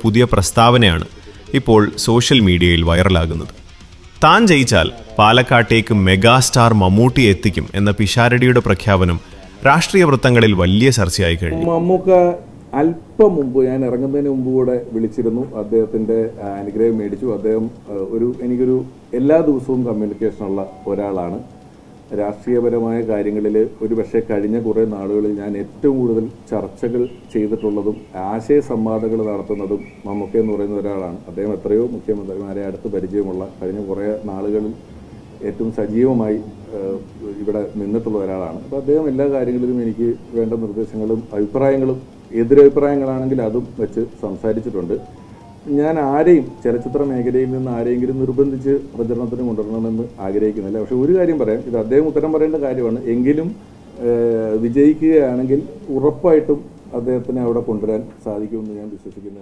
പുതിയ പ്രസ്താവനയാണ് ഇപ്പോൾ സോഷ്യൽ മീഡിയയിൽ വൈറലാകുന്നത്. താൻ ജയിച്ചാൽ പാലക്കാട്ടേക്ക് മെഗാസ്റ്റാർ മമ്മൂട്ടി എത്തിക്കും എന്ന പിഷാരടിയുടെ പ്രഖ്യാപനം രാഷ്ട്രീയ വൃത്തങ്ങളിൽ വലിയ ചർച്ചയായി കഴിഞ്ഞു. മമ്മൂക്ക അല്പം മുമ്പ്, ഞാൻ ഇറങ്ങുന്നതിന് മുമ്പ് കൂടെ വിളിച്ചിരുന്നു. അദ്ദേഹത്തിൻ്റെ അനുഗ്രഹം മേടിച്ചു. അദ്ദേഹം എനിക്കൊരു എല്ലാ ദിവസവും കമ്മ്യൂണിക്കേഷനുള്ള ഒരാളാണ്. രാഷ്ട്രീയപരമായ കാര്യങ്ങളിൽ ഒരുപക്ഷെ കഴിഞ്ഞ കുറേ നാളുകളിൽ ഞാൻ ഏറ്റവും കൂടുതൽ ചർച്ചകൾ ചെയ്തിട്ടുള്ളതും ആശയ സംവാദങ്ങൾ നടത്തുന്നതും മമ്മൂക്ക എന്ന് പറയുന്ന ഒരാളാണ്. അദ്ദേഹം എത്രയോ മുഖ്യമന്ത്രിമാരെ അടുത്ത് പരിചയമുള്ള, കഴിഞ്ഞ കുറേ നാളുകളിൽ ഏറ്റവും സജീവമായി ഇവിടെ നിന്നിട്ടുള്ള ഒരാളാണ്. അപ്പോൾ അദ്ദേഹം എല്ലാ കാര്യങ്ങളിലും എനിക്ക് വേണ്ട നിർദ്ദേശങ്ങളും അഭിപ്രായങ്ങളും, എതിരഭിപ്രായങ്ങളാണെങ്കിൽ അതും വെച്ച് സംസാരിച്ചിട്ടുണ്ട്. ഞാൻ ആരെയും ചലച്ചിത്ര മേഖലയിൽ നിന്ന് ആരെങ്കിലും നിർബന്ധിച്ച് പ്രചരണത്തിന് കൊണ്ടുവരണമെന്ന് ആഗ്രഹിക്കുന്നില്ല. പക്ഷെ ഒരു കാര്യം പറയാം, ഇത് അദ്ദേഹം ഉത്തരം പറയേണ്ട കാര്യമാണ്. എങ്കിലും വിജയിക്കുകയാണെങ്കിൽ ഉറപ്പായിട്ടും അദ്ദേഹത്തിനെ അവിടെ കൊണ്ടുവരാൻ സാധിക്കുമെന്ന് ഞാൻ വിശ്വസിക്കുന്നു.